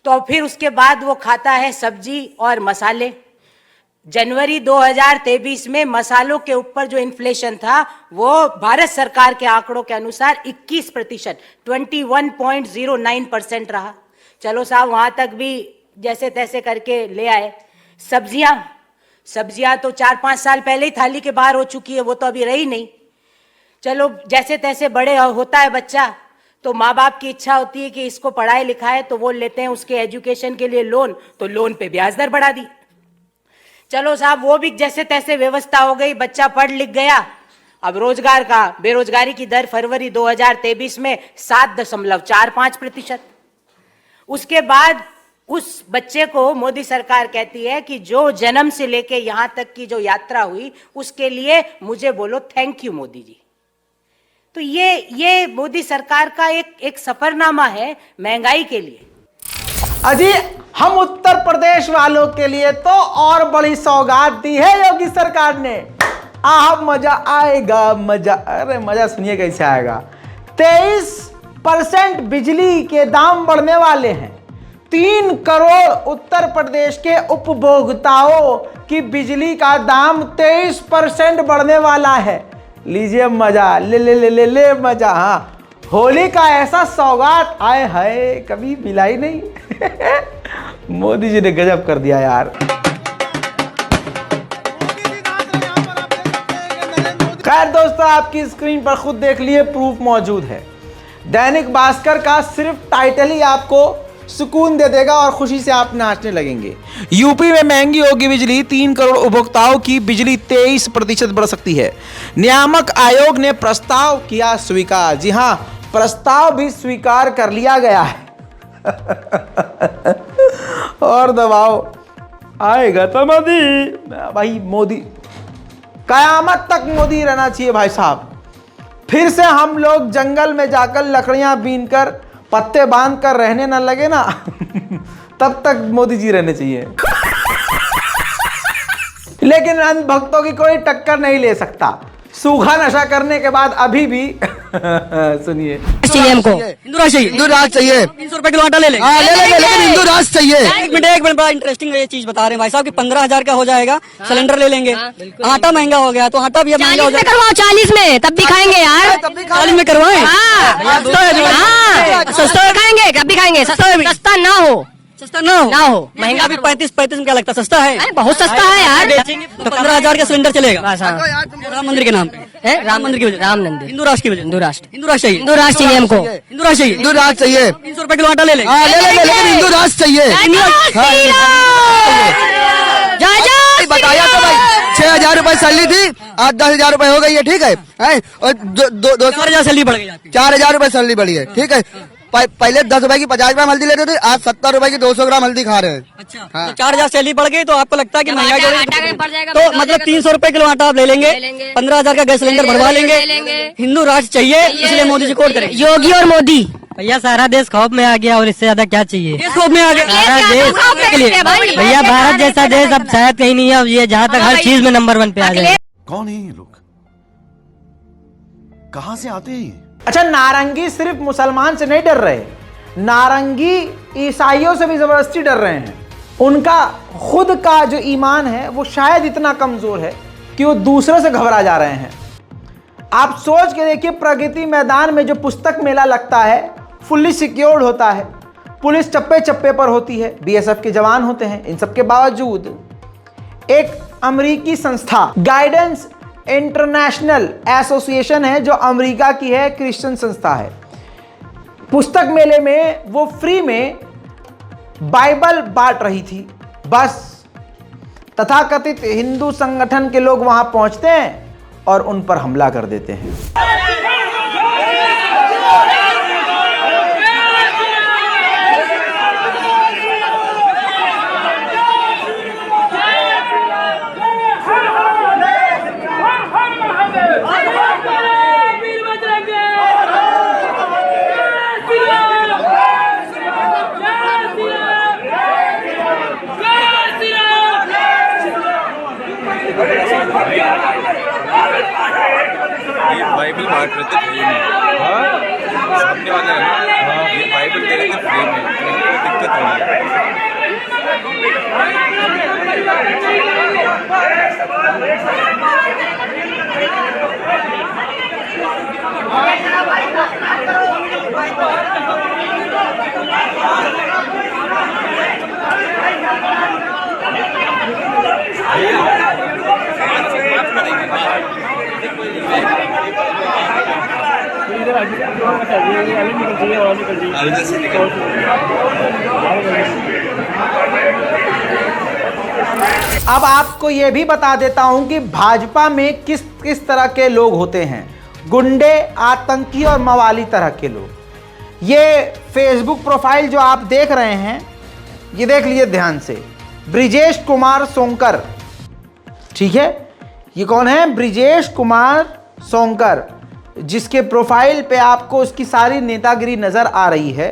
K: तो फिर उसके बाद वो खाता है सब्जी और मसाले। जनवरी 2023 में मसालों के ऊपर जो इन्फ्लेशन था वो भारत सरकार के आंकड़ों के अनुसार 21%, 21.09% रहा। चलो साहब, वहां तक भी जैसे तैसे करके ले आए। सब्जियां तो 4-5 साल पहले ही थाली के बाहर हो चुकी है, वो तो अभी रही नहीं। चलो, जैसे तैसे बड़े होता है बच्चा तो माँ बाप की इच्छा होती है कि इसको पढ़ाए लिखाए, तो वो लेते हैं उसके एजुकेशन के लिए लोन, तो लोन पे ब्याज दर बढ़ा दी। चलो साहब, वो भी जैसे तैसे व्यवस्था हो गई, बच्चा पढ़ लिख गया। अब बेरोजगारी की दर फरवरी 2023 में 7.45%। उसके बाद उस बच्चे को मोदी सरकार कहती है कि जो जन्म से लेके यहां तक की जो यात्रा हुई उसके लिए मुझे बोलो थैंक यू मोदी जी। तो ये मोदी सरकार का एक सफरनामा है महंगाई के लिए।
A: अजी, हम उत्तर प्रदेश वालों के लिए तो और बड़ी सौगात दी है योगी सरकार ने। मजा आएगा, मजा। अरे मजा सुनिए कैसे आएगा। 23% बिजली के दाम बढ़ने वाले हैं। 3 करोड़ उत्तर प्रदेश के उपभोक्ताओं की बिजली का दाम 23% बढ़ने वाला है। लीजिए मजा, ले मजा। हाँ, होली का ऐसा सौगात आए हाय कभी मिला ही नहीं। मोदी जी ने गजब कर दिया यार। खैर दोस्तों, आपकी स्क्रीन पर खुद देख लिए, प्रूफ मौजूद है। दैनिक भास्कर का सिर्फ टाइटल ही आपको सुकून दे देगा और खुशी से आप नाचने लगेंगे। यूपी में महंगी होगी बिजली, 3 करोड़ उपभोक्ताओं की बिजली 23% बढ़ सकती है। नियामक आयोग ने प्रस्ताव किया स्वीकार। जी हां, प्रस्ताव भी स्वीकार कर लिया गया है। और दबाव आएगा तो मोदी, भाई मोदी कयामत तक मोदी रहना चाहिए भाई साहब। फिर से हम लोग जंगल में जाकर लकड़ियां बीनकर पत्ते बांध कर रहने ना लगे ना, तब तक मोदी जी रहने चाहिए। लेकिन अंध भक्तों की कोई टक्कर नहीं ले सकता। सूखा नशा करने के बाद अभी भी सुनिए,
J: चाहिए हमको हिंदू राज चाहिए, 300 रुपए किलो आटा ले लेंगे,
E: लेकिन हिंदू राज चाहिए।
J: एक मिनट बड़ा इंटरेस्टिंग ये चीज बता रहे हैं भाई साहब कि 15,000 का हो जाएगा, सिलेंडर ले लेंगे। आटा महंगा हो गया तो आटा भी अब महंगा हो जाएगा। करवाओ 40 में, तब भी खाएंगे यार, 40 में करवाएं। सस्ता खाएंगे, कब भी खाएंगे। सस्ता ना हो, महंगा भी 35 में क्या लगता है? सस्ता है, बहुत सस्ता है यार। तो 15,000 का सिलेंडर चलेगा राम मंदिर के नाम पे। राम मंदिर की वजह, राम मंदिर, हिंदू राष्ट्र की वजह, हिंदू राष्ट्र चाहिए,
L: हिंदू राष्ट्र चाहिए हमको,
J: हिंदू राष्ट्र चाहिए,
L: हिंदू राष्ट्र चाहिए।
J: 300 रुपए किलो आटा ले लेंगे,
L: लेकिन हिंदू राष्ट्र चाहिए। बताया तो भाई 6,000 रुपए सैलरी थी, आज 10,000 रुपए हो गई है, ठीक है, और
J: 4,000 सैलरी बढ़ गई,
L: 4,000 रुपए सैलरी बढ़ी है, ठीक है। पहले 10 रुपए की 50 ग्राम हल्दी लेते थे, आज 70 रुपए की 200 ग्राम हल्दी खा रहे हैं।
J: अच्छा, तो 4,000 सैलरी बढ़ गई, तो आपको लगता है कि महंगाई तो मतलब 300 रुपए किलो आटा आप ले लेंगे, 15,000 का गैस सिलेंडर बढ़वा लेंगे। हिंदू राष्ट्र चाहिए, इसलिए मोदी जी कोट करें,
L: योगी और मोदी।
J: भैया सारा देश खौफ में आ गया और इससे ज्यादा क्या चाहिए, खौफ में आ गया सारा देश के लिए। भैया भारत जैसा देश अब शायद कहीं नहीं है, ये जहाँ तक हर चीज में नंबर 1 पे आ जाए।
M: कौन है ये लोग, कहाँ से आते हैं?
A: अच्छा, नारंगी सिर्फ मुसलमान से नहीं डर रहे, नारंगी ईसाइयों से भी जबरदस्ती डर रहे हैं। उनका खुद का जो ईमान है वो शायद इतना कमजोर है कि वो दूसरों से घबरा जा रहे हैं। आप सोच के देखिए, प्रगति मैदान में जो पुस्तक मेला लगता है फुल्ली सिक्योर्ड होता है, पुलिस चप्पे चप्पे पर होती है, बीएसएफ के जवान होते हैं। इन सब के बावजूद एक अमेरिकी संस्था गाइडेंस इंटरनेशनल एसोसिएशन है जो अमेरिका की है, क्रिश्चियन संस्था है, पुस्तक मेले में वो फ्री में बाइबल बांट रही थी। बस तथाकथित हिंदू संगठन के लोग वहां पहुंचते हैं और उन पर हमला कर देते हैं।
N: बाइबल बांट रहे थे फ्री में, सामने वाले है ना, ये बाइबल दे रहे थे फ्री में, कोई दिक्कत नहीं
A: अब आपको यह भी बता देता हूं कि भाजपा में किस किस तरह के लोग होते हैं, गुंडे, आतंकी और मवाली तरह के लोग। ये फेसबुक प्रोफाइल जो आप देख रहे हैं, ये देख लीजिए ध्यान से, ब्रिजेश कुमार सोंकर, ठीक है, ये कौन है? ब्रिजेश कुमार सोंकर, जिसके प्रोफाइल पे आपको उसकी सारी नेतागिरी नजर आ रही है।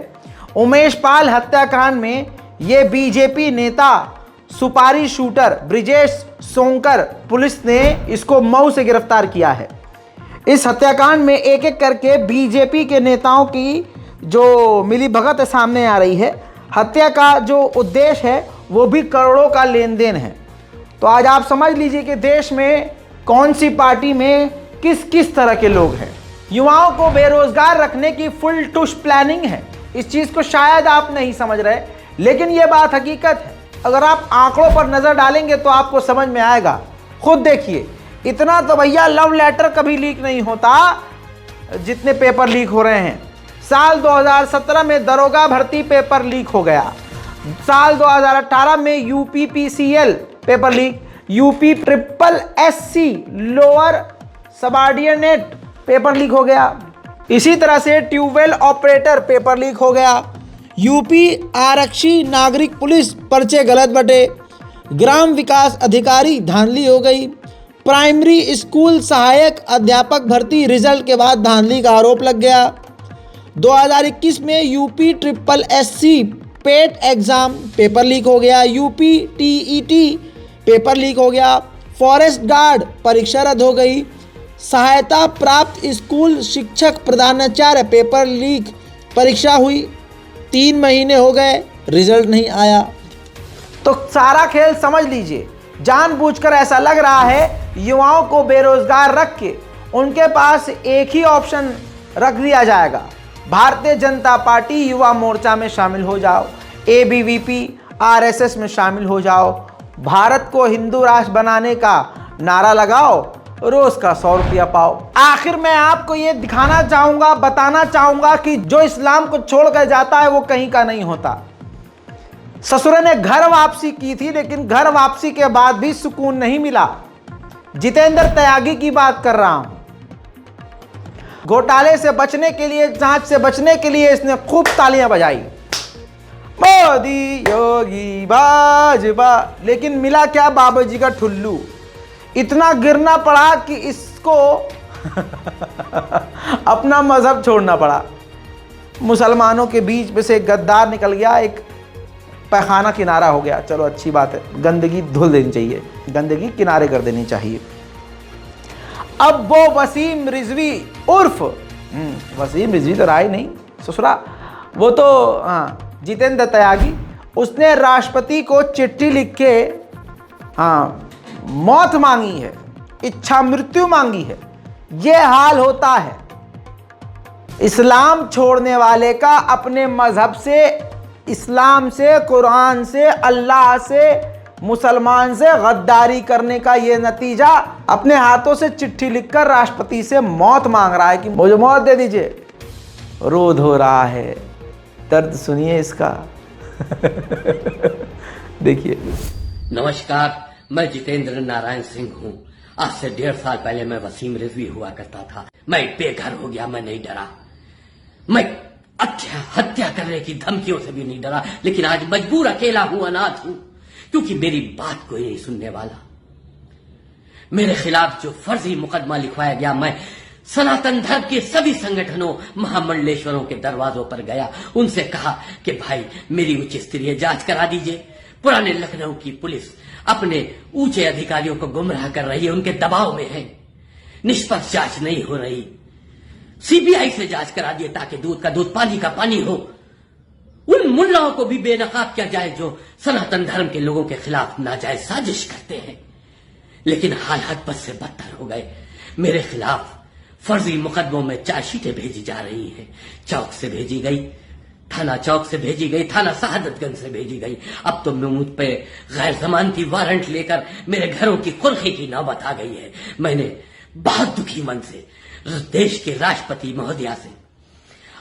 A: उमेश पाल हत्याकांड में ये बीजेपी नेता सुपारी शूटर ब्रिजेश सोंकर, पुलिस ने इसको मऊ से गिरफ्तार किया है। इस हत्याकांड में एक एक करके बीजेपी के नेताओं की जो मिली भगत सामने आ रही है। हत्या का जो उद्देश्य है वो भी करोड़ों का लेन देन है। तो आज आप समझ लीजिए कि देश में कौन सी पार्टी में किस किस तरह के लोग हैं। युवाओं को बेरोजगार रखने की फुल टुश प्लानिंग है। इस चीज़ को शायद आप नहीं समझ रहे, लेकिन ये बात हकीकत है। अगर आप आंकड़ों पर नज़र डालेंगे तो आपको समझ में आएगा। खुद देखिए, इतना तो भैया लव लेटर कभी लीक नहीं होता जितने पेपर लीक हो रहे हैं। साल 2017 में दरोगा भर्ती पेपर लीक हो गया, साल 2018 में UPPCL paper leak, UP triple SC lower subordinate paper leak हो गया। इसी तरह से ट्यूबवेल ऑपरेटर पेपर लीक हो गया। यूपी आरक्षी नागरिक पुलिस पर्चे गलत बटे, ग्राम विकास अधिकारी धांधली हो गई, प्राइमरी स्कूल सहायक अध्यापक भर्ती रिजल्ट के बाद धांधली का आरोप लग गया। 2021 में यूपी ट्रिपल एससी पेट एग्जाम पेपर लीक हो गया, यूपी टीईटी पेपर लीक हो गया, फॉरेस्ट गार्ड परीक्षा रद्द हो गई, सहायता प्राप्त स्कूल शिक्षक प्रधानाचार्य पेपर लीक परीक्षा हुई, 3 महीने हो गए रिजल्ट नहीं आया। तो सारा खेल समझ लीजिए, जानबूझकर ऐसा लग रहा है युवाओं को बेरोजगार रख के उनके पास एक ही ऑप्शन रख दिया जाएगा, भारतीय जनता पार्टी युवा मोर्चा में शामिल हो जाओ, एबीवीपी आरएसएस में शामिल हो जाओ, भारत को हिंदू राष्ट्र बनाने का नारा लगाओ रोज का 100 रुपया पाओ। आखिर मैं आपको ये दिखाना चाहूंगा, बताना चाहूंगा कि जो इस्लाम को छोड़कर जाता है वो कहीं का नहीं होता। ससुर ने घर वापसी की थी, लेकिन घर वापसी के बाद भी सुकून नहीं मिला। जितेंद्र त्यागी की बात कर रहा हूं। घोटाले से बचने के लिए, जांच से बचने के लिए इसने खूब तालियां बजाई, मोदी योगी भाजपा, लेकिन मिला क्या? बाबूजी का ठुल्लू। इतना गिरना पड़ा कि इसको अपना मजहब छोड़ना पड़ा। मुसलमानों के बीच में से एक गद्दार निकल गया, एक पैखाना किनारा हो गया। चलो अच्छी बात है, गंदगी धुल देनी चाहिए, गंदगी किनारे कर देनी चाहिए। अब वो वसीम रिजवी उर्फ वसीम रिजवी तो रहा ही नहीं ससुरा, वो तो हाँ जितेंद्र त्यागी, उसने राष्ट्रपति को चिट्ठी लिख के मौत मांगी है, इच्छा मृत्यु मांगी है। ये हाल होता है इस्लाम छोड़ने वाले का, अपने मजहब से, इस्लाम से, कुरान से, अल्लाह से, मुसलमान से गद्दारी करने का ये नतीजा। अपने हाथों से चिट्ठी लिखकर राष्ट्रपति से मौत मांग रहा है कि मुझे मौत दे दीजिए। रोध हो रहा है, दर्द सुनिए इसका। देखिए।
O: नमस्कार, मैं जितेंद्र नारायण सिंह हूँ। आज से 1.5 साल पहले मैं वसीम रिजवी हुआ करता था। मैं बेघर हो गया, मैं नहीं डरा। मैं हत्या करने की धमकियों से भी नहीं डरा, लेकिन आज मजबूर अकेला हूँ, अनाथ हूँ, क्योंकि मेरी बात कोई नहीं सुनने वाला। मेरे खिलाफ जो फर्जी मुकदमा लिखवाया गया, मैं सनातन धर्म के सभी संगठनों, महामंडलेश्वरों के दरवाजों पर गया, उनसे कहा कि भाई मेरी उच्च स्तरीय जांच करा दीजिए। पुराने लखनऊ की पुलिस अपने ऊंचे अधिकारियों को गुमराह कर रही है, उनके दबाव में है, निष्पक्ष जांच नहीं हो रही। सीबीआई से जांच करा दिए ताकि दूध का दूध, पानी का पानी हो। उन मुल्लाओं को भी बेनकाब किया जाए जो सनातन धर्म के लोगों के खिलाफ नाजायज साजिश करते हैं। लेकिन हालात बद से बदतर हो गए। मेरे खिलाफ फर्जी मुकदमों में चार्जशीटें भेजी जा रही हैं। चौक से भेजी गई, थाना चौक से भेजी गई, थाना शहादतगंज से भेजी गई। अब तो मुझ पे गैर जमानती वारंट लेकर मेरे घरों की कुर्की की नौबत आ गई है। मैंने बहुत दुखी मन से देश के राष्ट्रपति महोदया से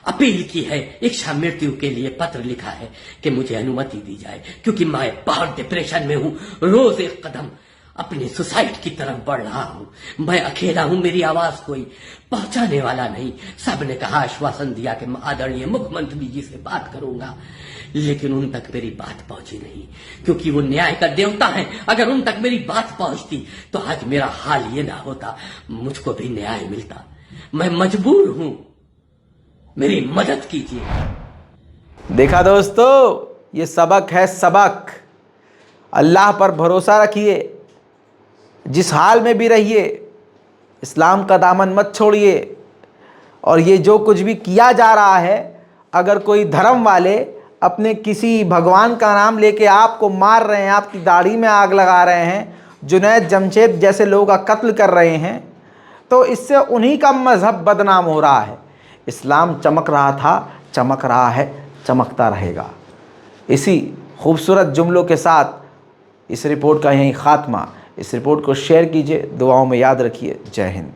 O: अपील की है, इच्छा मृत्यु के लिए पत्र लिखा है कि मुझे अनुमति दी जाए, क्योंकि मैं बहुत डिप्रेशन में हूं। रोज एक कदम अपनी सुसाइड की तरफ बढ़ रहा हूं। मैं अकेला हूं, मेरी आवाज कोई पहुंचाने वाला नहीं। सबने कहा, आश्वासन दिया कि आदरणीय मुख्यमंत्री जी से बात करूंगा, लेकिन उन तक मेरी बात पहुंची नहीं, क्योंकि वो न्याय का देवता है। अगर उन तक मेरी बात पहुंचती तो आज मेरा हाल ये ना होता, मुझको भी न्याय मिलता। मैं मजबूर हूं, मेरी मदद कीजिए।
A: देखा दोस्तों, ये सबक है, सबक। अल्लाह पर भरोसा रखिए, जिस हाल में भी रहिए, इस्लाम का दामन मत छोड़िए। और ये जो कुछ भी किया जा रहा है, अगर कोई धर्म वाले अपने किसी भगवान का नाम लेके आपको मार रहे हैं, आपकी दाढ़ी में आग लगा रहे हैं, जुनैद जमशेद जैसे लोगों का कत्ल कर रहे हैं, तो इससे उन्हीं का मजहब बदनाम हो रहा है। इस्लाम चमक रहा था, चमक रहा है, चमकता रहेगा। इसी खूबसूरत जुमलों के साथ इस रिपोर्ट का यहीं ख़ात्मा। इस रिपोर्ट को शेयर कीजिए, दुआओं में याद रखिए। जय हिंद।